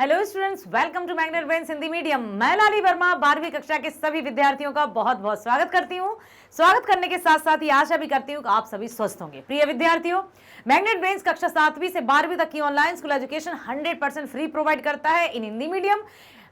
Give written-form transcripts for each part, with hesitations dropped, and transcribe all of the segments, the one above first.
Hello students, welcome to Magnet Brains Hindi medium. मैं लाली वर्मा 12वीं कक्षा के सभी विद्यार्थियों का बहुत बहुत स्वागत करती हूँ। स्वागत करने के साथ साथ ये आशा भी करती हूँ कि आप सभी स्वस्थ होंगे। प्रिय विद्यार्थियों, मैग्नेट ब्रेन्स कक्षा 7वीं से 12वीं तक की online school education 100% free provide करता है इन हिंदी मीडियम।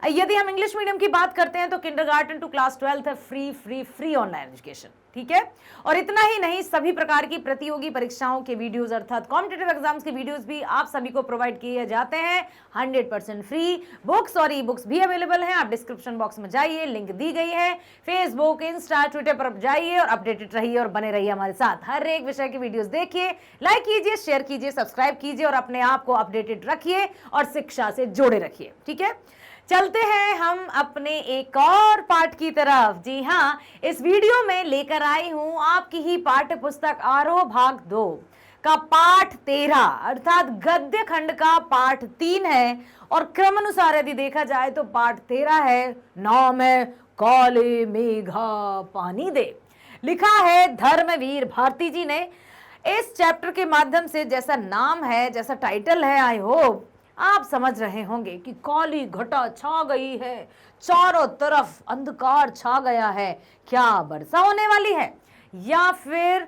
यदि हम इंग्लिश मीडियम की बात करते हैं तो किंडरगार्टन टू क्लास 12 है फ्री ऑनलाइन एजुकेशन, ठीक है। और इतना ही नहीं, सभी प्रकार की प्रतियोगी परीक्षाओं के वीडियोस अर्थात कॉम्पिटिटिव एग्जाम्स के वीडियोस भी आप सभी को प्रोवाइड किए जाते हैं 100% फ्री। बुक्स और ई बुक्स भी अवेलेबल हैं। आप डिस्क्रिप्शन बॉक्स में जाइए, लिंक दी गई है। फेसबुक, इंस्टा, ट्विटर पर जाइए और अपडेटेड रहिए और बने रहिए हमारे साथ। हर एक विषय के वीडियोस देखिए, लाइक कीजिए, शेयर कीजिए, सब्सक्राइब कीजिए और अपने आप को अपडेटेड रखिए और शिक्षा से जोड़े रखिए, ठीक है। चलते हैं हम अपने एक और पाठ की तरफ। जी हाँ, इस वीडियो में लेकर आई हूं आपकी ही पाठ्य पुस्तक आरोह भाग 2 का पाठ 13 अर्थात गद्य खंड का पाठ 3 है। और क्रमानुसार यदि देखा जाए तो पाठ 13 है, नाम है काले मेघा पानी दे। लिखा है धर्मवीर भारती जी ने। इस चैप्टर के माध्यम से जैसा नाम है, जैसा टाइटल है, आई होप आप समझ रहे होंगे कि काली घटा छा गई है, चारों तरफ अंधकार छा गया है। क्या वर्षा होने वाली है, या फिर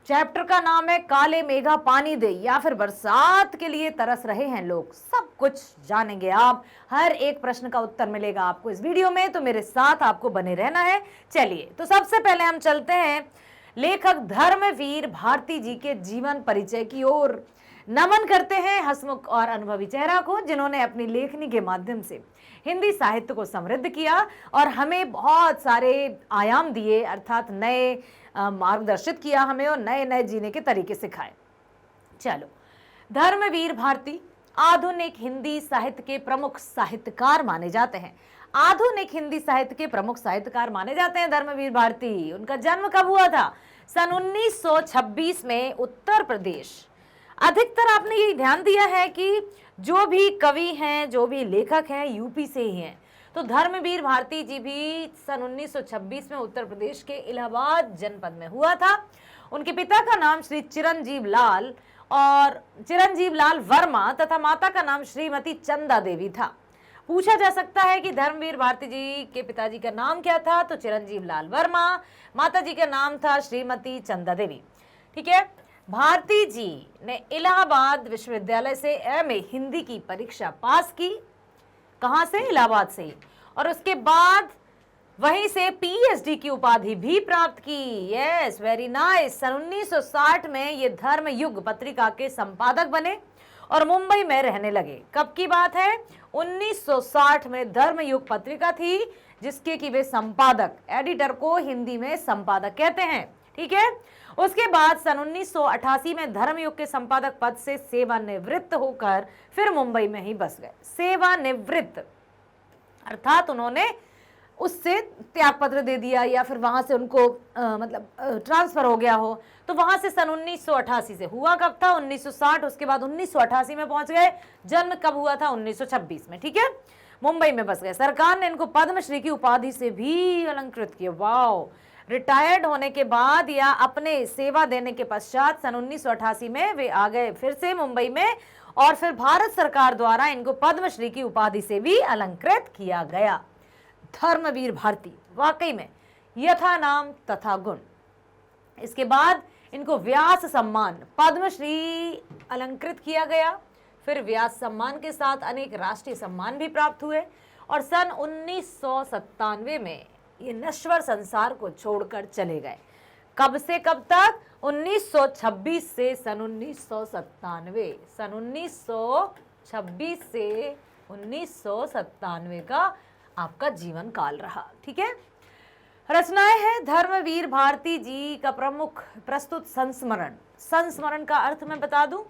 चैप्टर का नाम है काले मेघा पानी दे, या फिर बरसात के लिए तरस रहे हैं लोग, सब कुछ जानेंगे आप। हर एक प्रश्न का उत्तर मिलेगा आपको इस वीडियो में, तो मेरे साथ आपको बने रहना है। चलिए, तो सबसे पहले हम चलते हैं लेखक धर्मवीर भारती जी के जीवन परिचय की ओर। नमन करते हैं हसमुख और अनुभवी चेहरा को, जिन्होंने अपनी लेखनी के माध्यम से हिंदी साहित्य को समृद्ध किया और हमें बहुत सारे आयाम दिए, अर्थात नए मार्गदर्शित किया हमें और नए नए जीने के तरीके सिखाए। चलो, धर्मवीर भारती आधुनिक हिंदी साहित्य के प्रमुख साहित्यकार माने जाते हैं। आधुनिक हिंदी साहित्य के प्रमुख साहित्यकार माने जाते हैं धर्मवीर भारती। उनका जन्म कब हुआ था? सन 1926 में उत्तर प्रदेश। अधिकतर आपने ये ध्यान दिया है कि जो भी कवि हैं, जो भी लेखक हैं, यूपी से ही हैं। तो धर्मवीर भारती जी भी सन 1926 में उत्तर प्रदेश के इलाहाबाद जनपद में हुआ था। उनके पिता का नाम श्री चिरंजीव लाल वर्मा तथा माता का नाम श्रीमती चंदा देवी था। पूछा जा सकता है कि धर्मवीर भारती जी के पिताजी का नाम क्या था? तो चिरंजीव लाल वर्मा, माता जी का नाम था श्रीमती चंदा देवी, ठीक है। भारती जी ने इलाहाबाद विश्वविद्यालय से एमए हिंदी की परीक्षा पास की। कहां से? इलाहाबाद से। और उसके बाद वहीं से पीएचडी की उपाधि भी प्राप्त की। Yes, very nice. सन 1960 में ये धर्मयुग पत्रिका के संपादक बने और मुंबई में रहने लगे। कब की बात है? 1960 में धर्मयुग पत्रिका थी जिसके कि वे संपादक, एडिटर को हिंदी में संपादक कहते हैं, ठीक है। उसके बाद सन 1988 में धर्मयुग के संपादक पद से सेवानिवृत्त होकर फिर मुंबई में ही बस गए। सेवानिवृत्त अर्थात उन्होंने उससे त्यागपत्र दे दिया, या फिर वहां से उनको ट्रांसफर हो गया हो। तो वहां से सन 1988 से हुआ कब था? 1960। उसके बाद 1988 में पहुंच गए। जन्म कब हुआ था? 1926 में, ठीक है। मुंबई में बस गए। सरकार ने इनको पद्मश्री की उपाधि से भी अलंकृत किया। वाओ। रिटायर्ड होने के बाद या अपने सेवा देने के पश्चात सन 1988 में वे आ गए फिर से मुंबई में, और फिर भारत सरकार द्वारा इनको पद्मश्री की उपाधि से भी अलंकृत किया गया। धर्मवीर भारती वाकई में यथा नाम तथा गुण। इसके बाद इनको व्यास सम्मान, पद्मश्री अलंकृत किया गया, फिर व्यास सम्मान के साथ अनेक राष्ट्रीय सम्मान भी प्राप्त हुए। और सन 1997 में ये नश्वर संसार को छोड़कर चले गए। कब से कब तक? 1926 से सन 1997। सन 1926 से 1997 का आपका जीवन काल रहा, ठीक है। रचनाएं हैं धर्मवीर भारती जी का प्रमुख प्रस्तुत संस्मरण। संस्मरण का अर्थ मैं बता दूं,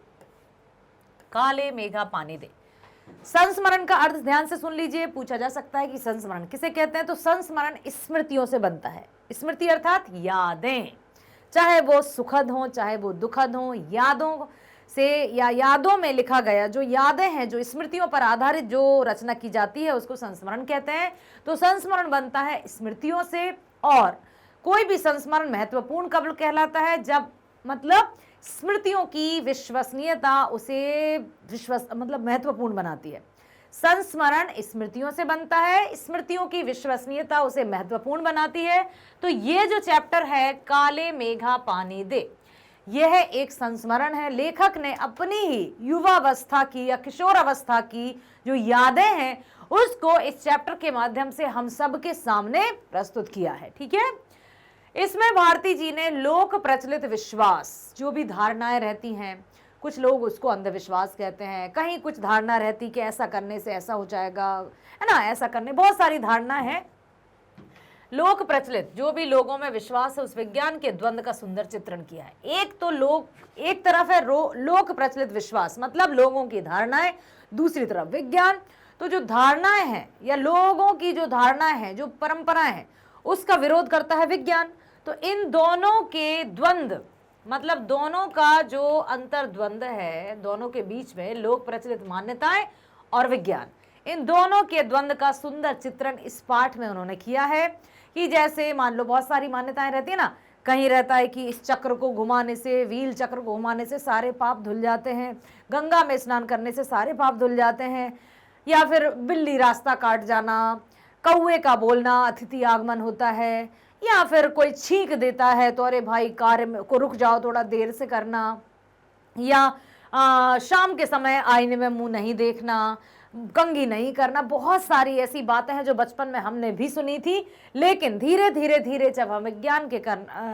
काले मेघा पानी दे। संस्मरण का अर्थ ध्यान से सुन लीजिए। पूछा जा सकता है कि संस्मरण किसे कहते हैं? तो संस्मरण स्मृतियों से बनता है। स्मृति अर्थात यादें, चाहे वो सुखद हो चाहे वो दुखद हो, यादों से या यादों में लिखा गया जो यादें हैं, जो स्मृतियों पर आधारित जो रचना की जाती है, उसको संस्मरण कहते हैं। तो संस्मरण बनता है स्मृतियों से। और कोई भी संस्मरण महत्वपूर्ण कब कहलाता है? जब स्मृतियों की विश्वसनीयता उसे महत्वपूर्ण बनाती है। संस्मरण स्मृतियों से बनता है, स्मृतियों की विश्वसनीयता उसे महत्वपूर्ण बनाती है। तो ये जो चैप्टर है काले मेघा पानी दे, यह एक संस्मरण है। लेखक ने अपनी ही युवावस्था की या किशोर अवस्था की जो यादें हैं उसको इस चैप्टर के माध्यम से हम सब के सामने प्रस्तुत किया है। ठीक है, इसमें भारती जी ने लोक प्रचलित विश्वास, जो भी धारणाएं रहती हैं, कुछ लोग उसको अंधविश्वास कहते हैं, कहीं कुछ धारणा रहती कि ऐसा करने से ऐसा हो जाएगा, है ना, ऐसा करने, बहुत सारी धारणा है। लोक प्रचलित जो भी लोगों में विश्वास है उस विज्ञान के द्वंद का सुंदर चित्रण किया है। एक तो लोग, एक तरफ है लोक प्रचलित विश्वास मतलब लोगों की धारणाएं, दूसरी तरफ विज्ञान। तो जो धारणाएं हैं या लोगों की जो धारणाएं हैं, जो परंपराएं हैं, उसका विरोध करता है विज्ञान। तो इन दोनों के द्वंद मतलब दोनों का जो अंतर द्वंद है, दोनों के बीच में लोक प्रचलित मान्यताएं और विज्ञान, इन दोनों के द्वंद का सुंदर चित्रण इस पाठ में उन्होंने किया है। कि जैसे मान लो बहुत सारी मान्यताएं रहती है ना, कहीं रहता है कि इस चक्र को घुमाने से, व्हील चक्र को घुमाने से सारे पाप धुल जाते हैं, गंगा में स्नान करने से सारे पाप धुल जाते हैं, या फिर बिल्ली रास्ता काट जाना, कौवे का बोलना अतिथि आगमन होता है, या फिर कोई छींक देता है तो अरे भाई कार्य को रुक जाओ, थोड़ा देर से करना, या शाम के समय आईने में मुंह नहीं देखना, कंघी नहीं करना। बहुत सारी ऐसी बातें हैं जो बचपन में हमने भी सुनी थी, लेकिन धीरे धीरे धीरे जब हम विज्ञान के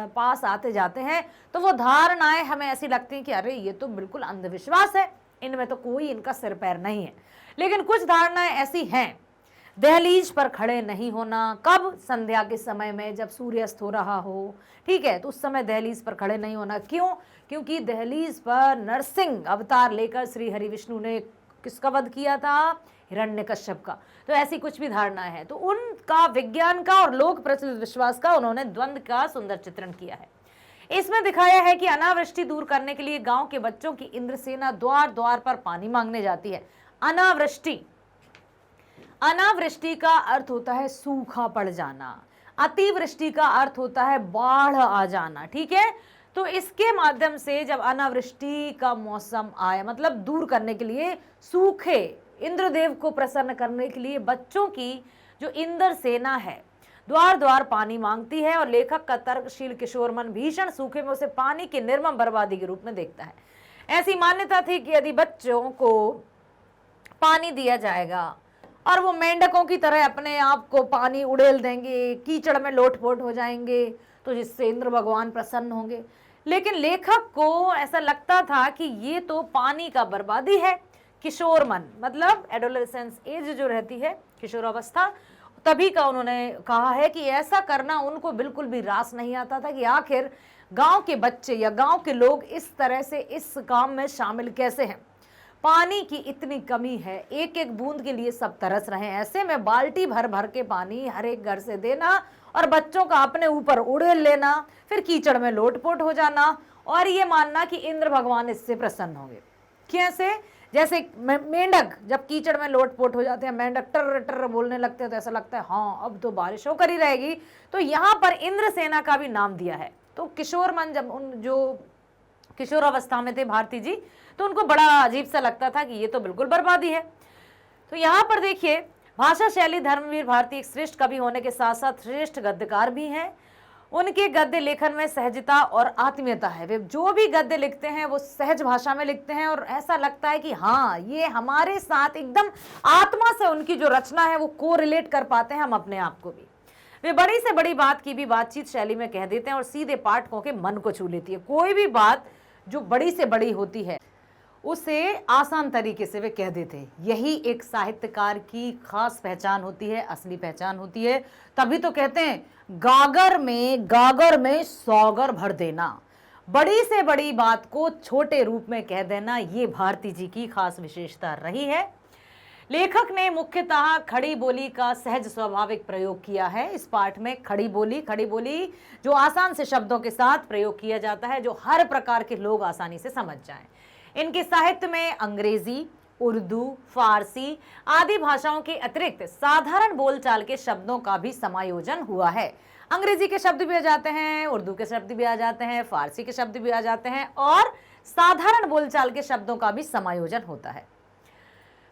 पास आते जाते हैं तो वो धारणाएं हमें ऐसी लगती हैं कि अरे ये तो बिल्कुल अंधविश्वास है, इनमें तो कोई इनका सिर पैर नहीं है। लेकिन कुछ धारणाएं ऐसी हैं, दहलीज पर खड़े नहीं होना, कब? संध्या के समय में जब सूर्यास्त हो रहा हो, ठीक है, तो उस समय दहलीज पर खड़े नहीं होना। क्यों? क्योंकि दहलीज पर नरसिंह अवतार लेकर श्री हरि विष्णु ने किसका वध किया था? हिरण्यकश्यप का। तो ऐसी कुछ भी धारणा है, तो उनका विज्ञान का और लोक प्रचलित विश्वास का उन्होंने द्वंद का सुंदर चित्रण किया है। इसमें दिखाया है कि अनावृष्टि दूर करने के लिए गांव के बच्चों की इंद्रसेना द्वार द्वार पर पानी मांगने जाती है। अनावृष्टि, अनावृष्टि का अर्थ होता है सूखा पड़ जाना, अतिवृष्टि का अर्थ होता है बाढ़ आ जाना। ठीक है, तो इसके माध्यम से जब अनावृष्टि का मौसम आए, मतलब दूर करने के लिए, सूखे इंद्रदेव को प्रसन्न करने के लिए बच्चों की जो इंद्र सेना है द्वार द्वार पानी मांगती है। और लेखक का तर्कशील किशोर मन भीषण सूखे में उसे पानी की निर्मम बर्बादी के रूप में देखता है। ऐसी मान्यता थी कि यदि बच्चों को पानी दिया जाएगा और वो मेंढकों की तरह अपने आप को पानी उड़ेल देंगे, कीचड़ में लोटपोट हो जाएंगे, तो जिससे इंद्र भगवान प्रसन्न होंगे। लेकिन लेखक को ऐसा लगता था कि ये तो पानी का बर्बादी है। किशोर मन मतलब एडोलेसेंस एज जो रहती है, किशोरावस्था, तभी का उन्होंने कहा है कि ऐसा करना उनको बिल्कुल भी रास नहीं आता था कि आखिर गांव के बच्चे या गांव के लोग इस तरह से इस काम में शामिल कैसे हैं। पानी की इतनी कमी है, एक एक बूंद के लिए सब तरस रहे हैं, ऐसे में बाल्टी भर भर के पानी हर एक घर से देना और बच्चों का अपने ऊपर उड़ेल लेना, फिर कीचड़ में लोटपोट हो जाना और ये मानना कि इंद्र भगवान इससे प्रसन्न होंगे। कैसे? जैसे मेंढक जब कीचड़ में लोटपोट हो जाते हैं, मेंढक टर टर बोलने लगते हैं, तो ऐसा लगता है हाँ अब तो बारिश होकर ही रहेगी। तो यहाँ पर इंद्र सेना का भी नाम दिया है। तो किशोर मन जब उन जो किशोरावस्था में थे भारती जी, तो उनको बड़ा अजीब सा लगता था कि ये तो बिल्कुल बर्बादी है। तो यहाँ पर देखिए, भाषा शैली धर्मवीर भारती एक श्रेष्ठ कवि होने के साथ साथ श्रेष्ठ गद्यकार भी हैं। उनके गद्य लेखन में सहजता और आत्मीयता है। वे जो भी गद्य लिखते हैं वो सहज भाषा में लिखते हैं और ऐसा लगता है कि हाँ ये हमारे साथ एकदम आत्मा से उनकी जो रचना है वो कोरिलेट कर पाते हैं हम अपने आप को भी। वे बड़ी से बड़ी बात की भी बातचीत शैली में कह देते हैं और सीधे पाठकों के मन को छू लेती है। कोई भी बात जो बड़ी से बड़ी होती है उसे आसान तरीके से वे कह देते हैं। यही एक साहित्यकार की खास पहचान होती है, असली पहचान होती है। तभी तो कहते हैं गागर में सौगर भर देना, बड़ी से बड़ी बात को छोटे रूप में कह देना, ये भारती जी की खास विशेषता रही है। लेखक ने मुख्यतः खड़ी बोली का सहज स्वाभाविक प्रयोग किया है। इस पाठ में खड़ी बोली जो आसान से शब्दों के साथ प्रयोग किया जाता है, जो हर प्रकार के लोग आसानी से समझ जाएं। इनके साहित्य में अंग्रेजी, उर्दू, फारसी आदि भाषाओं के अतिरिक्त साधारण बोलचाल के शब्दों का भी समायोजन हुआ है। अंग्रेजी के शब्द भी आ जाते हैं, उर्दू के शब्द भी आ जाते हैं, फारसी के शब्द भी आ जाते हैं और साधारण बोलचाल के शब्दों का भी समायोजन होता है।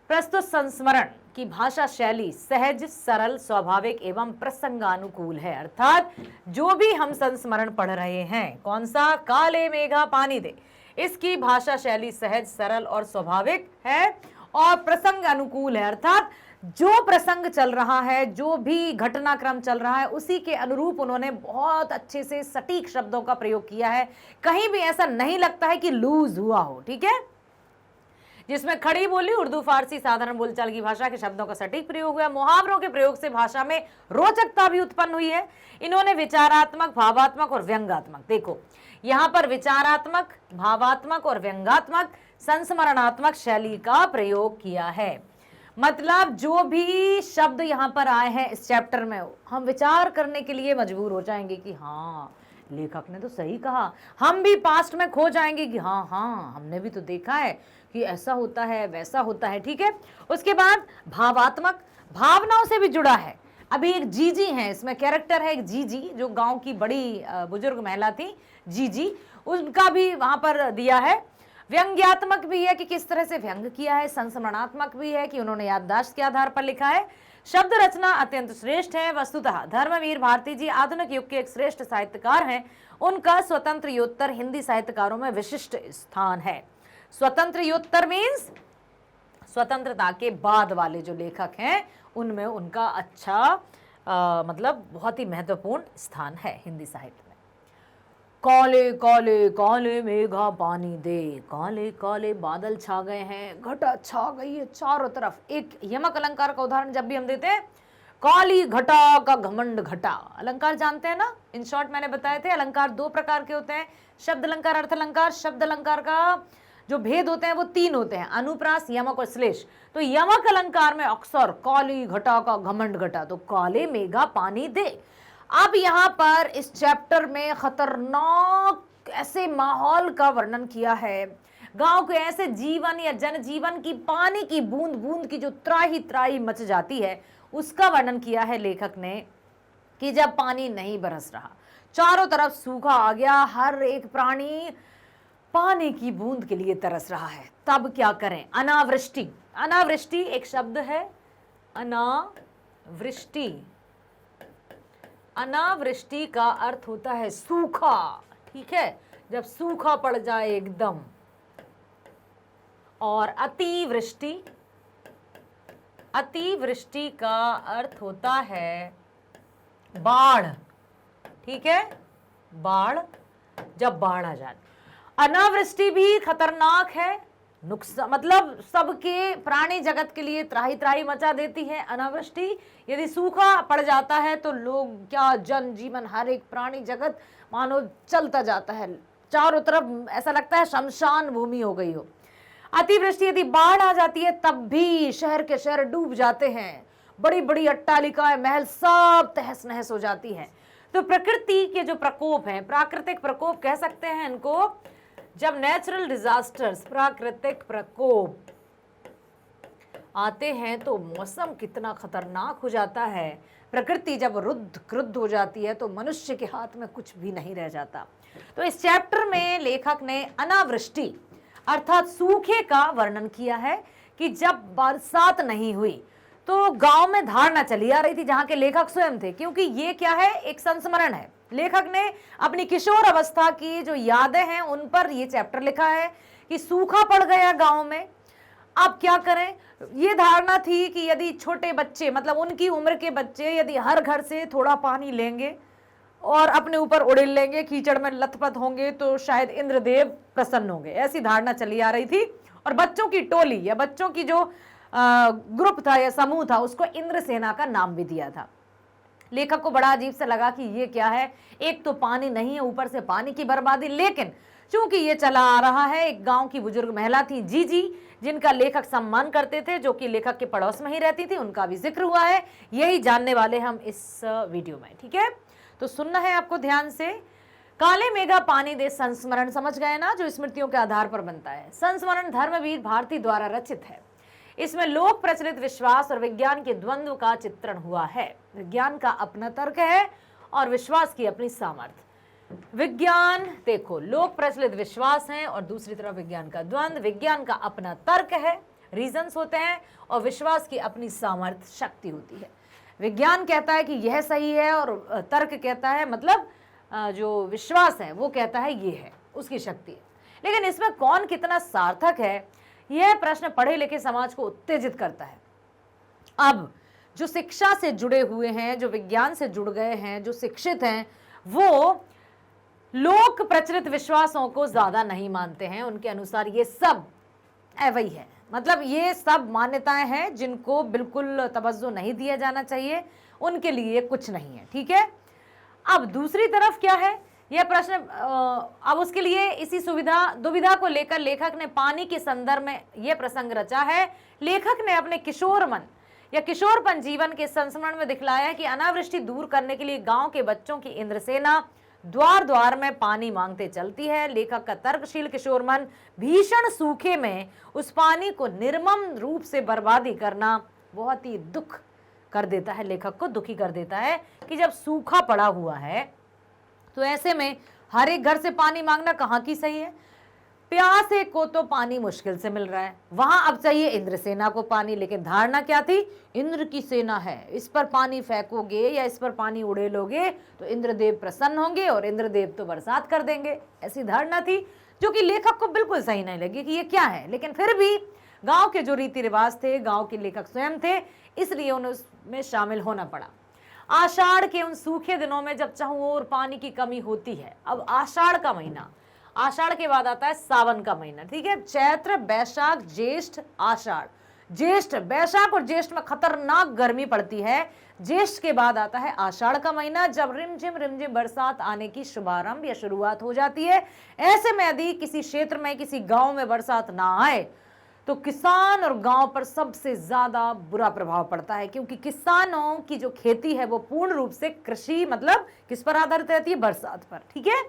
प्रस्तुत संस्मरण की भाषा शैली सहज, सरल, स्वाभाविक एवं प्रसंगानुकूल है। अर्थात जो भी हम संस्मरण पढ़ रहे हैं, कौन सा, काले मेघा पानी दे, इसकी भाषा शैली सहज, सरल और स्वाभाविक है और प्रसंग अनुकूल है। अर्थात जो प्रसंग चल रहा है, जो भी घटनाक्रम चल रहा है, उसी के अनुरूप उन्होंने बहुत अच्छे से सटीक शब्दों का प्रयोग किया है। कहीं भी ऐसा नहीं लगता है कि लूज हुआ हो। ठीक है, जिसमें खड़ी बोली, उर्दू, फारसी, साधारण बोलचाल की भाषा के शब्दों का सटीक प्रयोग हुआ। मुहावरों के प्रयोग से भाषा में रोचकता भी उत्पन्न हुई है। इन्होंने विचारात्मक, भावात्मक और व्यंग्यात्मक, देखो यहाँ पर विचारात्मक, भावात्मक और व्यंग्यात्मक, संस्मरणात्मक शैली का प्रयोग किया है। मतलब जो भी शब्द यहाँ पर आए हैं इस चैप्टर में, हम विचार करने के लिए मजबूर हो जाएंगे कि हाँ, लेखक ने तो सही कहा। हम भी पास्ट में खो जाएंगे कि हाँ हाँ, हमने भी तो देखा है कि ऐसा होता है, वैसा होता है। ठीक है, उसके बाद भावात्मक, भावनाओं से भी जुड़ा है। अभी एक जीजी है, इसमें कैरेक्टर है एक जीजी, जो गांव की बड़ी बुजुर्ग महिला थी, जीजी, उनका भी वहां पर दिया है। व्यंग्यात्मक भी है कि किस तरह से व्यंग किया है। संस्मरणात्मक भी है कि उन्होंने याददाश्त के आधार पर लिखा है। शब्द रचना अत्यंत श्रेष्ठ है। वस्तुतः धर्मवीर भारती जी आधुनिक युग के एक श्रेष्ठ साहित्यकार हैं। उनका स्वतंत्र योत्तर हिंदी साहित्यकारों में विशिष्ट स्थान है। स्वतंत्र योत्तर मीन्स स्वतंत्रता के बाद वाले जो लेखक हैं, उनमें उनका अच्छा मतलब बहुत ही महत्वपूर्ण स्थान है हिंदी साहित्य में। काले काले काले मेघा पानी दे, काले काले बादल छा गए हैं, घटा छा गई है चारों तरफ। एक यमक अलंकार का उदाहरण जब भी हम देते हैं, काली घटा का घमंड घटा, अलंकार जानते हैं ना, इन शॉर्ट मैंने बताए थे। अलंकार दो प्रकार के होते हैं, शब्द अलंकार, अर्थ अलंकार। शब्द अलंकार का जो भेद होते हैं वो तीन होते हैं, अनुप्रास, यमक और श्लेष। तो यमक अलंकार में अक्सर काली घटा का घमंड घटा, तो काले मेघा पानी दे। अब यहाँ पर इस चैप्टर में खतरनाक ऐसे माहौल का वर्णन किया है, गांव के ऐसे जीवन या जनजीवन की, पानी की बूंद बूंद की जो त्राही त्राही मच जाती है, उसका वर्णन किया है लेखक ने कि जब पानी नहीं बरस रहा, चारों तरफ सूखा आ गया, हर एक प्राणी पानी की बूंद के लिए तरस रहा है, तब क्या करें। अनावृष्टि, अनावृष्टि एक शब्द है, अनावृष्टि। अनावृष्टि का अर्थ होता है सूखा। ठीक है, जब सूखा पड़ जाए एकदम। और अतिवृष्टि, अतिवृष्टि का अर्थ होता है बाढ़। ठीक है, बाढ़, जब बाढ़ आ जाए। अनावृष्टि भी खतरनाक है, नुकसान, मतलब सबके प्राणी जगत के लिए त्राही त्राही मचा देती है अनावृष्टि। यदि सूखा पड़ जाता है तो लोग क्या, जनजीवन, हर एक प्राणी जगत मानो चलता जाता है, चारों तरफ ऐसा लगता है शमशान भूमि हो गई हो। अतिवृष्टि, यदि बाढ़ आ जाती है तब भी शहर के शहर डूब जाते हैं, बड़ी बड़ी अट्टालिकाएं, महल सब तहस नहस हो जाती हैं। तो प्रकृति के जो प्रकोप हैं, प्राकृतिक प्रकोप कह सकते हैं इनको, जब नेचुरल डिजास्टर्स, प्राकृतिक प्रकोप आते हैं तो मौसम कितना खतरनाक हो जाता है। प्रकृति जब रुद्ध क्रुद्ध हो जाती है तो मनुष्य के हाथ में कुछ भी नहीं रह जाता। तो इस चैप्टर में लेखक ने अनावृष्टि अर्थात सूखे का वर्णन किया है कि जब बरसात नहीं हुई तो गांव में धारणा चली आ रही थी, जहां के लेखक स्वयं थे, क्योंकि ये क्या है, एक संस्मरण है। लेखक ने अपनी किशोर अवस्था की जो यादें हैं उन पर ये चैप्टर लिखा है कि सूखा पड़ गया गांव में, अब क्या करें। ये धारणा थी कि यदि छोटे बच्चे, मतलब उनकी उम्र के बच्चे, यदि हर घर से थोड़ा पानी लेंगे और अपने ऊपर उड़ेल लेंगे, कीचड़ में लथपथ होंगे, तो शायद इंद्रदेव प्रसन्न होंगे, ऐसी धारणा चली आ रही थी। और बच्चों की टोली या बच्चों की जो ग्रुप था या समूह था, उसको इंद्रसेना का नाम भी दिया था। लेखक को बड़ा अजीब सा लगा कि ये क्या है, एक तो पानी नहीं है, ऊपर से पानी की बर्बादी। लेकिन चूंकि ये चला आ रहा है, एक गांव की बुजुर्ग महिला थी जीजी, जिनका लेखक सम्मान करते थे, जो कि लेखक के पड़ोस में ही रहती थी, उनका भी जिक्र हुआ है, यही जानने वाले हम इस वीडियो में। ठीक है, तो सुनना है आपको ध्यान से। काले मेघा पानी दे संस्मरण समझ गए ना, जो स्मृतियों के आधार पर बनता है। संस्मरण धर्मवीर भारती द्वारा रचित है। इसमें लोक प्रचलित विश्वास और विज्ञान के द्वंद्व का चित्रण हुआ है। विज्ञान का अपना तर्क है और विश्वास की अपनी सामर्थ्य। विज्ञान, देखो, लोक प्रचलित विश्वास है और दूसरी तरफ विज्ञान का द्वंद्व। विज्ञान का अपना तर्क है, रीजंस होते हैं और विश्वास की अपनी सामर्थ्य शक्ति होती है। विज्ञान कहता है कि यह सही है और तर्क कहता है, मतलब जो विश्वास है वो कहता है ये है, उसकी शक्ति है। लेकिन इसमें कौन कितना सार्थक है, यह प्रश्न पढ़े लिखे समाज को उत्तेजित करता है। अब जो शिक्षा से जुड़े हुए हैं, जो विज्ञान से जुड़ गए हैं, जो शिक्षित हैं, वो लोक प्रचलित विश्वासों को ज्यादा नहीं मानते हैं। उनके अनुसार ये सब वही है, मतलब ये सब मान्यताएं हैं जिनको बिल्कुल तवज्जो नहीं दिया जाना चाहिए, उनके लिए कुछ नहीं है। ठीक है, अब दूसरी तरफ क्या है यह प्रश्न, अब उसके लिए इसी दुविधा को लेकर लेखक ने पानी के संदर्भ में यह प्रसंग रचा है। लेखक ने अपने किशोरपन जीवन के संस्मरण में दिखलाया है कि अनावृष्टि दूर करने के लिए गांव के बच्चों की इंद्रसेना द्वार द्वार में पानी मांगते चलती है। लेखक का तर्कशील किशोर मन भीषण सूखे में उस पानी को निर्मम रूप से बर्बादी करना बहुत ही दुख कर देता है, लेखक को दुखी कर देता है कि जब सूखा पड़ा हुआ है तो ऐसे में हर एक घर से पानी मांगना कहाँ की सही है। प्यासे को तो पानी मुश्किल से मिल रहा है, वहां अब चाहिए इंद्रसेना को पानी। लेकिन धारणा क्या थी, इंद्र की सेना है, इस पर पानी फेंकोगे या इस पर पानी उड़ेलोगे तो इंद्रदेव प्रसन्न होंगे और इंद्रदेव तो बरसात कर देंगे। ऐसी धारणा थी जो कि लेखक को बिल्कुल सही नहीं लगी कि ये क्या है। लेकिन फिर भी गांव के जो रीति रिवाज थे, गांव के लेखक स्वयं थे, इसलिए उन्हें उसमें शामिल होना पड़ा। आषाढ़ के उन सूखे दिनों में जब चाहूं और पानी की कमी होती है, अब आषाढ़ का महीना, आषाढ़ के बाद आता है सावन का महीना। ठीक है, चैत्र, बैसाख, ज्येष्ठ, आषाढ़। ज्येष्ठ, बैसाख और ज्येष्ठ में खतरनाक गर्मी पड़ती है। ज्येष्ठ के बाद आता है आषाढ़ का महीना, जब रिमझिम बरसात आने की शुभारंभ या शुरुआत हो जाती है। ऐसे में यदि किसी क्षेत्र में, किसी गांव में बरसात ना आए तो किसान और गांव पर सबसे ज्यादा बुरा प्रभाव पड़ता है, क्योंकि किसानों की जो खेती है वो पूर्ण रूप से कृषि, मतलब किस पर आधारित रहती है, बरसात पर। ठीक है,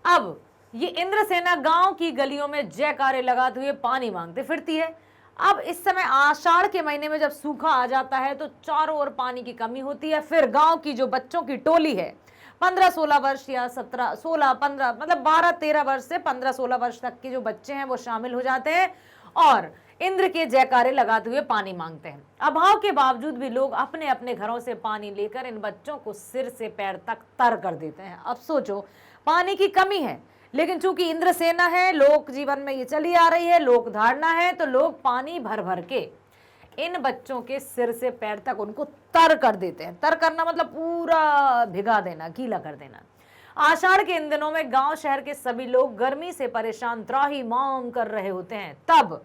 अब ये इंद्रसेना गांव की गलियों में जयकारे लगाते हुए पानी मांगते फिरती है। अब इस समय आषाढ़ के महीने में जब सूखा आ जाता है तो चारों ओर पानी की कमी होती है। फिर गांव की जो बच्चों की टोली है, 15-16 वर्ष या 17-16-15, मतलब 12-13 वर्ष से 15-16 वर्ष तक के जो बच्चे हैं वो शामिल हो जाते हैं और इंद्र के जयकारे लगाते हुए पानी मांगते हैं। अभाव के बावजूद भी लोग अपने अपने घरों से पानी लेकर इन बच्चों को सिर से पैर तक तर कर देते हैं। अब सोचो, पानी की कमी है, लेकिन चूंकि इंद्रसेना है, लोक जीवन में ये चली आ रही है, लोक धारणा है, तो लोग पानी भर भर के इन बच्चों के सिर से पैर तक उनको तर कर देते हैं। तर करना मतलब पूरा भिगा देना, गीला कर देना। आषाढ़ के इन दिनों में गांव शहर के सभी लोग गर्मी से परेशान त्राहिमाम कर रहे होते हैं। तब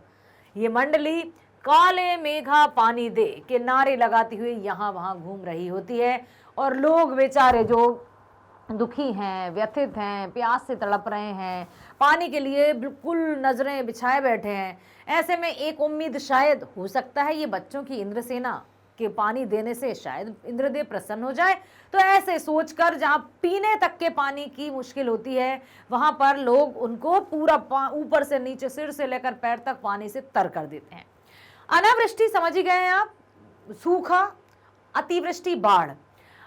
ये मंडली काले मेघा पानी दे के नारे लगाती हुई यहां वहां घूम रही होती है और लोग बेचारे जो दुखी हैं, व्यथित हैं, प्यास से तड़प रहे हैं, पानी के लिए बिल्कुल नजरें बिछाए बैठे हैं। ऐसे में एक उम्मीद शायद हो सकता है ये बच्चों की इंद्रसेना के पानी देने से शायद इंद्रदेव प्रसन्न हो जाए। तो ऐसे सोचकर जहां पीने तक के पानी की मुश्किल होती है, वहां पर लोग उनको पूरा ऊपर से नीचे, सिर से लेकर पैर तक पानी से तर कर देते हैं। अनावृष्टि समझ ही गए हैं आप, सूखा, अतिवृष्टि, बाढ़।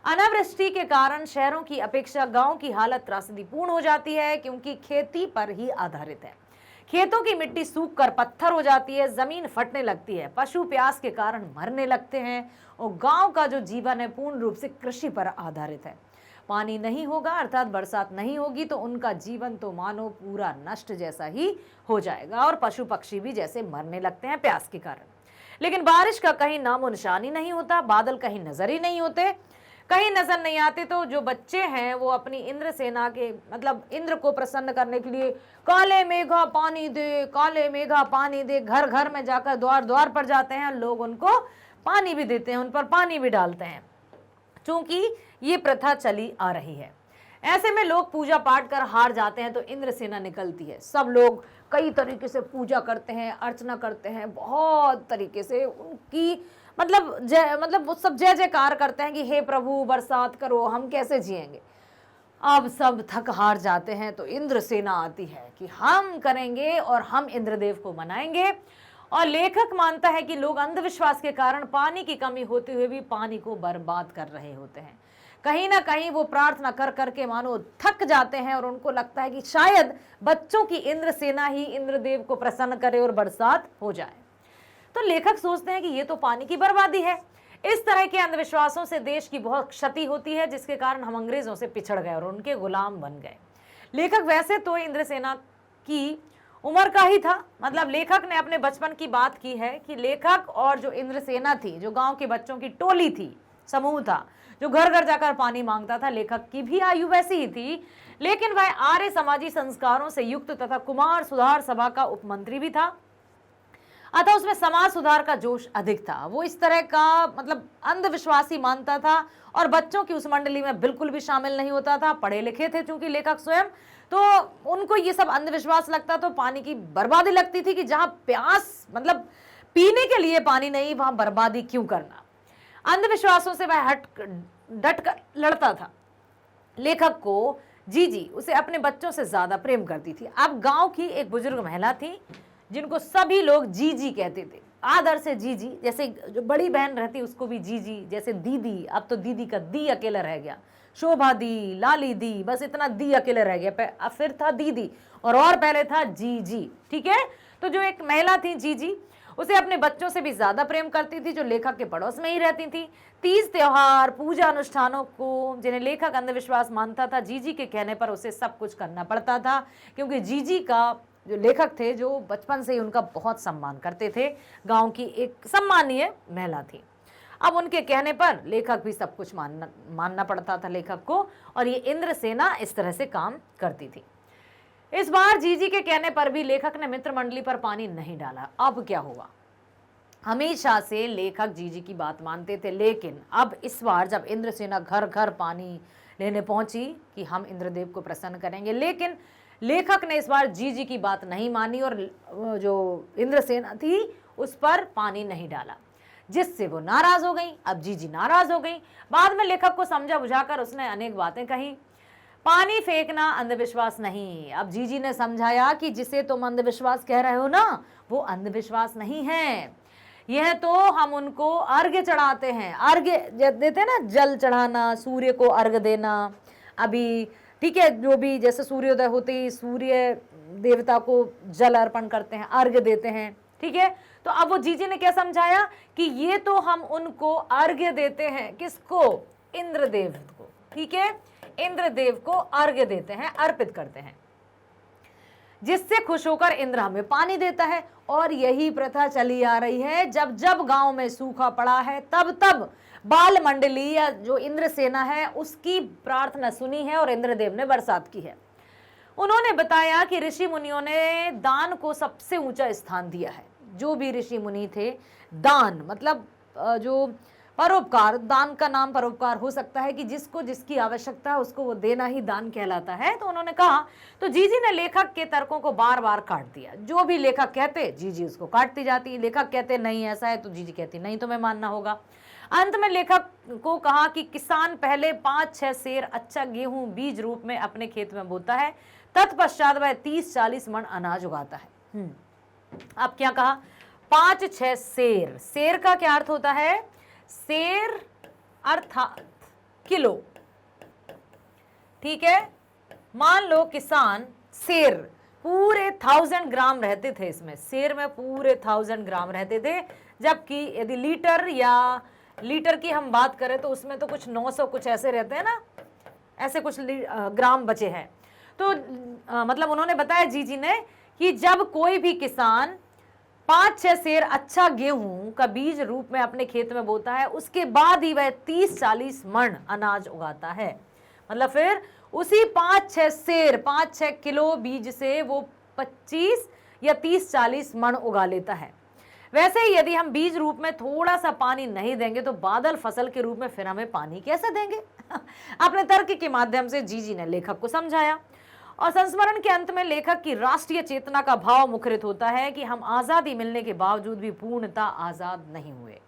अनावृष्टि के कारण शहरों की अपेक्षा गांव की हालत त्रासदीपूर्ण हो जाती है, क्योंकि खेती पर ही आधारित है। खेतों की मिट्टी सूख कर पत्थर हो जाती है, जमीन फटने लगती है, पशु प्यास के कारण मरने लगते हैं और गांव का जो जीवन है पूर्ण रूप से कृषि पर आधारित है। पानी नहीं होगा, अर्थात बरसात नहीं होगी, तो उनका जीवन तो मानो पूरा नष्ट जैसा ही हो जाएगा और पशु पक्षी भी जैसे मरने लगते हैं प्यास के कारण। लेकिन बारिश का कहीं नामो निशान ही नहीं होता, बादल कहीं नजर ही नहीं होते, कहीं नजर नहीं आते। तो जो बच्चे हैं वो अपनी इंद्र सेना के, मतलब इंद्र को प्रसन्न करने के लिए काले मेघा पानी दे, काले मेघा पानी दे, घर घर में जाकर द्वार द्वार पर जाते हैं, लोग उनको पानी भी देते हैं, उन पर पानी भी डालते हैं, क्योंकि ये प्रथा चली आ रही है। ऐसे में लोग पूजा पाठ कर हार जाते हैं तो इंद्र सेना निकलती है। सब लोग कई तरीके से पूजा करते हैं, अर्चना करते हैं, बहुत तरीके से उनकी मतलब वो सब जय जयकार करते हैं कि हे प्रभु बरसात करो, हम कैसे जिएंगे। अब सब थक हार जाते हैं तो इंद्र सेना आती है कि हम करेंगे और हम इंद्रदेव को मनाएंगे। और लेखक मानता है कि लोग अंधविश्वास के कारण पानी की कमी होते हुए भी पानी को बर्बाद कर रहे होते हैं। कहीं ना कहीं वो प्रार्थना कर करके मानो थक जाते हैं और उनको लगता है कि शायद बच्चों की इंद्रसेना ही इंद्रदेव को प्रसन्न करे और बरसात हो जाए। तो लेखक सोचते हैं कि ये तो पानी की बर्बादी है। इस तरह के अंधविश्वासों से देश की बहुत क्षति होती है, जिसके कारण हम अंग्रेजों से पिछड़ गए और उनके गुलाम बन गए। लेखक वैसे तो इंद्रसेना की उम्र का ही था, मतलब लेखक ने अपने बचपन की बात की है कि लेखक और जो इंद्रसेना थी, जो गांव के बच्चों की टोली थी, समूह था, जो घर घर जाकर पानी मांगता था, लेखक की भी आयु वैसी ही थी, लेकिन वह आर्य समाजी संस्कारों से युक्त तथा कुमार सुधार सभा का उपमंत्री भी था, अतः उसमें समाज सुधार का जोश अधिक था। वो इस तरह का मतलब अंधविश्वासी मानता था और बच्चों की उस मंडली में बिल्कुल भी शामिल नहीं होता था। पढ़े लिखे थे चूंकि लेखक स्वयं, तो उनको ये सब अंधविश्वास लगता, तो पानी की बर्बादी लगती थी कि जहां प्यास मतलब पीने के लिए पानी नहीं, वहां बर्बादी क्यों करना। अंधविश्वासों से वह डट कर लड़ता था। लेखक को जीजी उसे अपने बच्चों से ज्यादा प्रेम करती थी। अब गांव की एक बुजुर्ग महिला थी जिनको सभी लोग जीजी कहते थे, आदर से जीजी, जैसे जो बड़ी बहन रहती उसको भी जीजी, जैसे दीदी, अब तो दीदी का दी अकेला रह गया, शोभा दी, लाली दी, बस इतना दी अकेले रह गया, अब फिर था दीदी और पहले था जीजी। ठीक है, तो जो एक महिला थी जीजी, उसे अपने बच्चों से भी ज्यादा प्रेम करती थी, जो लेखक के पड़ोस में ही रहती थी। तीज त्योहार, पूजा अनुष्ठानों को जिन्हें लेखक अंधविश्वास मानता था, जीजी के कहने पर उसे सब कुछ करना पड़ता था, क्योंकि जीजी का जो लेखक थे, जो बचपन से ही उनका बहुत सम्मान करते थे, गांव की एक सम्मानीय महिला थी। अब उनके कहने पर लेखक भी सब कुछ मानना पड़ता था लेखक को, और ये इंद्रसेना इस तरह से काम करती थी। इस बार जीजी के कहने पर भी लेखक ने मित्र मंडली पर पानी नहीं डाला। अब क्या हुआ? हमेशा से लेखक जीजी की बात मानते थे, लेकिन अब इस बार जब इंद्रसेना घर घर पानी लेने पहुंची कि हम इंद्रदेव को प्रसन्न करेंगे, लेकिन लेखक ने इस बार जीजी की बात नहीं मानी और जो इंद्रसेना थी उस पर पानी नहीं डाला, जिससे वो नाराज हो गई। अब जीजी नाराज हो गई। बाद में लेखक को समझा बुझाकर उसने अनेक बातें कही। पानी फेंकना अंधविश्वास नहीं। अब जीजी ने समझाया कि जिसे तुम अंधविश्वास कह रहे हो ना, वो अंधविश्वास नहीं है, यह तो हम उनको अर्घ्य चढ़ाते हैं। अर्घ्य देते ना, जल चढ़ाना, सूर्य को अर्घ्य देना। अभी ठीक है, जो भी जैसे सूर्योदय होते ही सूर्य देवता को जल अर्पण करते हैं, अर्घ्य देते हैं। ठीक है, तो अब वो जीजी ने क्या समझाया कि ये तो हम उनको अर्घ्य देते हैं, किसको? इंद्रदेव को। ठीक है, इंद्रदेव को अर्घ्य देते हैं, अर्पित करते हैं, जिससे खुश होकर इंद्र हमें पानी देता है। और यही प्रथा चली आ रही है। जब जब गांव में सूखा पड़ा है, तब तब बाल मंडली या जो इंद्रसेना है उसकी प्रार्थना सुनी है और इंद्रदेव ने बरसात की है। उन्होंने बताया कि ऋषि मुनियों ने दान को सबसे ऊंचा स्थान दिया है। जो भी ऋषि मुनि थे, दान मतलब जो परोपकार, दान का नाम परोपकार हो सकता है कि जिसको जिसकी आवश्यकता है उसको वो देना ही दान कहलाता है। तो उन्होंने कहा, तो जीजी ने लेखक के तर्कों को बार बार काट दिया। जो भी लेखक कहते, जीजी उसको काटती जाती। लेखक कहते नहीं ऐसा है, तो जीजी कहती नहीं तुम्हें मानना होगा। अंत में लेखक को कहा कि किसान पहले 5-6 सेर अच्छा गेहूं बीज रूप में अपने खेत में बोता है, तत्पश्चात वह 30-40 मन अनाज उगाता है। अब क्या कहा? 5-6 सेर। सेर का क्या अर्थ होता है? सेर अर्थात किलो। ठीक है, मान लो किसान सेर पूरे 1000 ग्राम रहते थे, इसमें सेर में पूरे 1000 ग्राम रहते थे, जबकि यदि लीटर की हम बात करें तो उसमें तो कुछ 900 कुछ ऐसे रहते हैं ना, ऐसे कुछ ग्राम बचे हैं। तो मतलब उन्होंने बताया जीजी ने कि जब कोई भी किसान 5-6 सेर अच्छा गेहूं का बीज रूप में अपने खेत में बोता है, उसके बाद ही वह 30-40 मण अनाज उगाता है। मतलब फिर उसी 5-6 सेर 5-6 किलो बीज से वो 25 या 30-40 मण उगा लेता है। वैसे ही यदि हम बीज रूप में थोड़ा सा पानी नहीं देंगे तो बादल फसल के रूप में फिर हमें पानी कैसे देंगे? अपने तर्क के माध्यम से जीजी ने लेखक को समझाया। और संस्मरण के अंत में लेखक की राष्ट्रीय चेतना का भाव मुखरित होता है कि हम आजादी मिलने के बावजूद भी पूर्णतः आजाद नहीं हुए।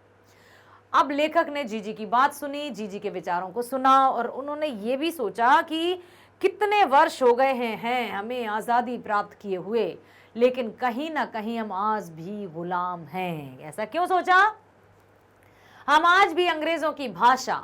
अब लेखक ने जीजी की बात सुनी, जीजी के विचारों को सुना और उन्होंने ये भी सोचा कि कितने वर्ष हो गए हैं हमें आजादी प्राप्त किए हुए, लेकिन कहीं ना कहीं हम आज भी गुलाम हैं। ऐसा क्यों सोचा? हम आज भी अंग्रेजों की भाषा,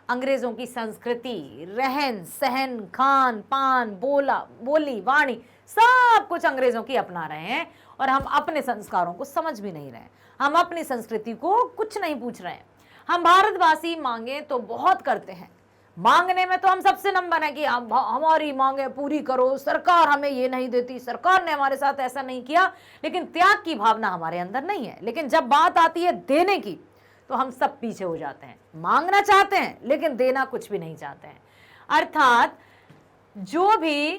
अंग्रेजों की संस्कृति, रहन सहन, खान पान, बोली वाणी सब कुछ अंग्रेजों की अपना रहे हैं और हम अपने संस्कारों को समझ भी नहीं रहे हैं। हम अपनी संस्कृति को कुछ नहीं पूछ रहे हैं। हम भारतवासी मांगे तो बहुत करते हैं, मांगने में तो हम सबसे नंबर है कि हमारी मांगे पूरी करो, सरकार हमें ये नहीं देती, सरकार ने हमारे साथ ऐसा नहीं किया, लेकिन त्याग की भावना हमारे अंदर नहीं है। लेकिन जब बात आती है देने की तो हम सब पीछे हो जाते हैं। मांगना चाहते हैं लेकिन देना कुछ भी नहीं चाहते हैं। अर्थात जो भी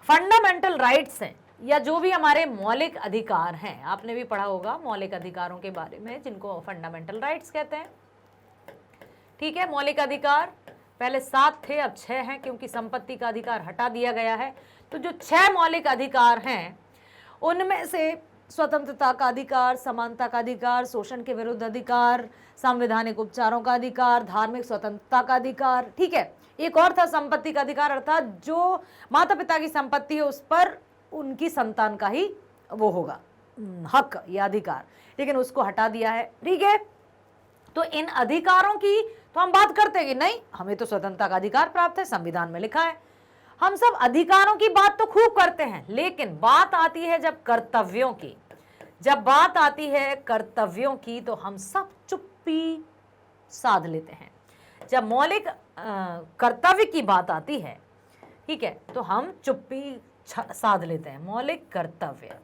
फंडामेंटल राइट्स हैं या जो भी हमारे मौलिक अधिकार हैं, आपने भी पढ़ा होगा मौलिक अधिकारों के बारे में, जिनको फंडामेंटल राइट्स कहते हैं। ठीक है, मौलिक अधिकार पहले 7 थे, अब 6 हैं, क्योंकि संपत्ति का अधिकार हटा दिया गया है। तो जो 6 मौलिक अधिकार हैं उनमें से स्वतंत्रता का अधिकार, समानता का अधिकार, शोषण के विरुद्ध अधिकार, संवैधानिक उपचारों का अधिकार, धार्मिक स्वतंत्रता का अधिकार, ठीक है, एक और था संपत्ति का अधिकार, अर्थात जो माता पिता की संपत्ति है उस पर उनकी संतान का ही वो होगा हक या अधिकार, लेकिन उसको हटा दिया है। ठीक है, तो इन अधिकारों की तो हम बात करते हैं कि नहीं, हमें तो स्वतंत्रता का अधिकार प्राप्त है, संविधान में लिखा है। हम सब अधिकारों की बात तो खूब करते हैं, लेकिन बात आती है जब कर्तव्यों की, जब बात आती है कर्तव्यों की तो हम सब चुप्पी साध लेते हैं। जब मौलिक कर्तव्य की बात आती है, ठीक है, तो हम चुप्पी साध लेते हैं। मौलिक कर्तव्य,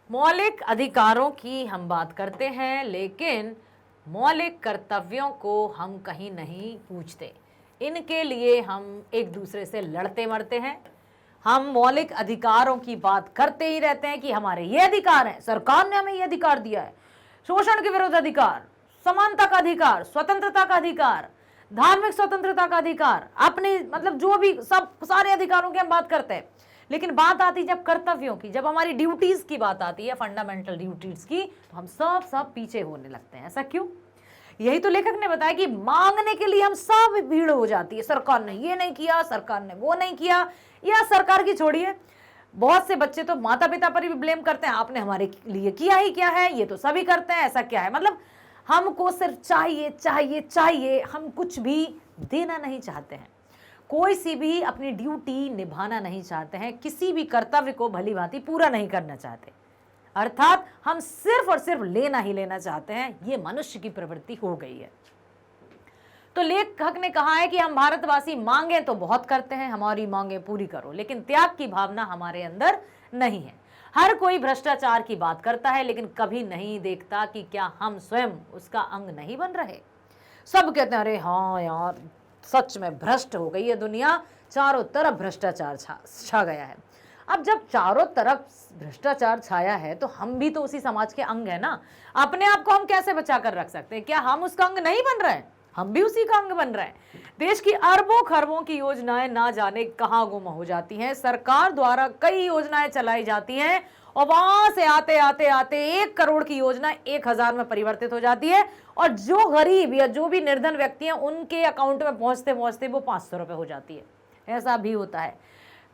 मौलिक अधिकारों की हम बात करते हैं, लेकिन मौलिक कर्तव्यों को हम कहीं नहीं पूछते। इनके लिए हम एक दूसरे से लड़ते मरते हैं। हम मौलिक अधिकारों की बात करते ही रहते हैं कि हमारे ये अधिकार हैं, सरकार ने हमें ये अधिकार दिया है, शोषण के विरुद्ध अधिकार, समानता का अधिकार, स्वतंत्रता का अधिकार, धार्मिक स्वतंत्रता का अधिकार, अपने मतलब जो भी सब सारे अधिकारों की हम बात करते हैं। लेकिन बात आती जब कर्तव्यों की, जब हमारी ड्यूटीज की बात आती है, फंडामेंटल ड्यूटीज की, तो हम सब पीछे होने लगते हैं। ऐसा क्यों? यही तो लेखक ने बताया कि मांगने के लिए हम सब भीड़ हो जाती है, सरकार ने ये नहीं किया, सरकार ने वो नहीं किया, या सरकार की छोड़िए, बहुत से बच्चे तो माता पिता पर भी ब्लेम करते हैं, आपने हमारे लिए किया ही क्या है, ये तो सभी करते हैं, ऐसा क्या है। मतलब हमको सिर्फ चाहिए चाहिए चाहिए, हम कुछ भी देना नहीं चाहते हैं, कोई सी भी अपनी ड्यूटी निभाना नहीं चाहते हैं, किसी भी कर्तव्य को भली भांति पूरा नहीं करना चाहते। अर्थात हम सिर्फ और सिर्फ लेना ही लेना चाहते हैं। ये मनुष्य की प्रवृत्ति हो गई है। तो लेखक ने कहा है कि हम भारतवासी मांगे तो बहुत करते हैं, हमारी मांगे पूरी करो, लेकिन त्याग की भावना हमारे अंदर नहीं है। हर कोई भ्रष्टाचार की बात करता है, लेकिन कभी नहीं देखता कि क्या हम स्वयं उसका अंग नहीं बन रहे। सब कहते हैं अरे हाँ यार, सच में भ्रष्ट हो गई है दुनिया, चारों तरफ भ्रष्टाचार छा गया है। अब जब चारों तरफ भ्रष्टाचार छाया है तो हम भी तो उसी समाज के अंग है ना। अपने आप को हम कैसे बचा कर रख सकते हैं? क्या हम उसका अंग नहीं बन रहे हैं? हम भी उसी का अंग बन रहे हैं। देश की अरबों खरबों की योजनाएं ना जाने कहां गुम हो जाती हैं। सरकार द्वारा कई योजनाएं चलाई जाती हैं और वहां से आते आते आते 1 करोड़ की योजना 1000 में परिवर्तित हो जाती है, और जो गरीब या जो भी निर्धन व्यक्ति हैं उनके अकाउंट में पहुंचते पहुंचते वो 500 रुपए हो जाती है। ऐसा भी होता है।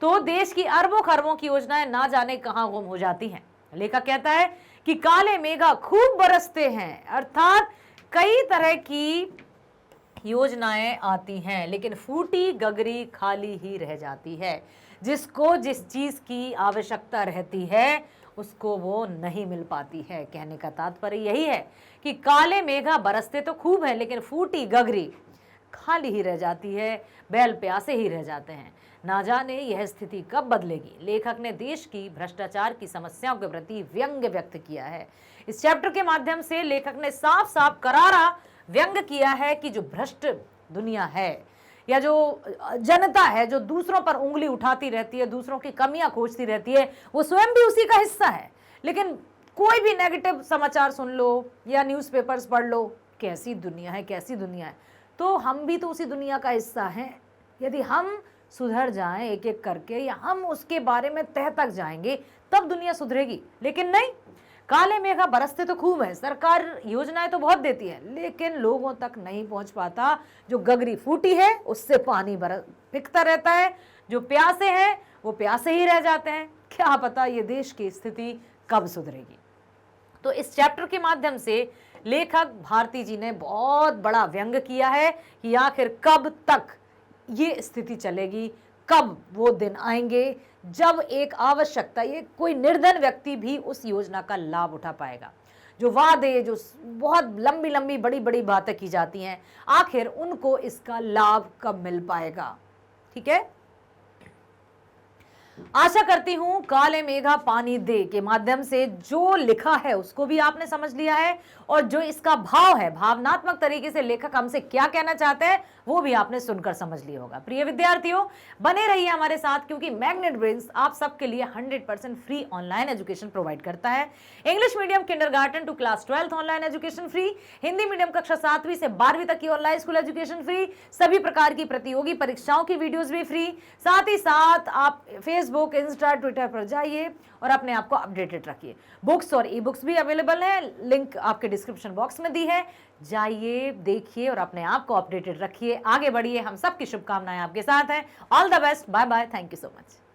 तो देश की अरबों खरबों की योजनाएं ना जाने कहां गुम हो जाती हैं। लेखक कहता है कि काले मेघा खूब बरसते हैं, अर्थात कई तरह की योजनाएं आती हैं, लेकिन फूटी गगरी खाली ही रह जाती है। जिसको जिस चीज की आवश्यकता रहती है उसको वो नहीं मिल पाती है। कहने का तात्पर्य यही है कि काले मेघा बरसते तो खूब है, लेकिन फूटी गगरी खाली ही रह जाती है, बैल प्यासे ही रह जाते हैं। ना जाने यह स्थिति कब बदलेगी। लेखक ने देश की भ्रष्टाचार की समस्याओं के प्रति व्यंग्य व्यक्त किया है। इस चैप्टर के माध्यम से लेखक ने साफ साफ करारा व्यंग्य किया है कि जो भ्रष्ट दुनिया है या जो जनता है, जो दूसरों पर उंगली उठाती रहती है, दूसरों की कमियां खोजती रहती है, वो स्वयं भी उसी का हिस्सा है। लेकिन कोई भी नेगेटिव समाचार सुन लो या न्यूज़पेपर्स पढ़ लो, कैसी दुनिया है, कैसी दुनिया है। तो हम भी तो उसी दुनिया का हिस्सा हैं। यदि हम सुधर जाएं एक एक करके, या हम उसके बारे में तह तक जाएंगे, तब दुनिया सुधरेगी। लेकिन नहीं, काले मेघा बरसते तो खूब है, सरकार योजनाएं तो बहुत देती है, लेकिन लोगों तक नहीं पहुंच पाता। जो गगरी फूटी है उससे पानी फिकता रहता है, जो प्यासे हैं वो प्यासे ही रह जाते हैं। क्या पता ये देश की स्थिति कब सुधरेगी। तो इस चैप्टर के माध्यम से लेखक भारती जी ने बहुत बड़ा व्यंग किया है कि आखिर कब तक ये स्थिति चलेगी, कब वो दिन आएंगे जब एक आवश्यकता, ये कोई निर्धन व्यक्ति भी उस योजना का लाभ उठा पाएगा। जो वादे, जो बहुत लंबी लंबी बड़ी बड़ी बातें की जाती हैं, आखिर उनको इसका लाभ कब मिल पाएगा। ठीक है, आशा करती हूं काले मेघा पानी दे के माध्यम से जो लिखा है उसको भी आपने समझ लिया है, और जो इसका भाव है, भावनात्मक तरीके से लेखक हमसे क्या कहना चाहते हैं, वो भी आपने सुनकर समझ लिया होगा। प्रिय विद्यार्थियों, बने रहिए हमारे साथ, क्योंकि मैग्नेट ब्रेन्स आप सबके लिए 100% फ्री ऑनलाइन एजुकेशन प्रोवाइड करता है। English medium kindergarten to class 12 online education free, Hindi medium कक्षा 7वीं से 12वीं तक की ऑनलाइन स्कूल एजुकेशन फ्री, सभी प्रकार की प्रतियोगी परीक्षाओं की वीडियोस भी फ्री। साथ ही साथ आप फेसबुक, इंस्टा, ट्विटर पर जाइए और अपने आप को अपडेटेड रखिए। बुक्स और ई बुक्स भी अवेलेबल है, लिंक आपके डिस्क्रिप्शन बॉक्स में दी है, जाइए, देखिए और अपने आप को अपडेटेड रखिए। आगे बढ़िए, हम सबकी शुभकामनाएं आपके साथ हैं। All the best, bye bye, thank you so much.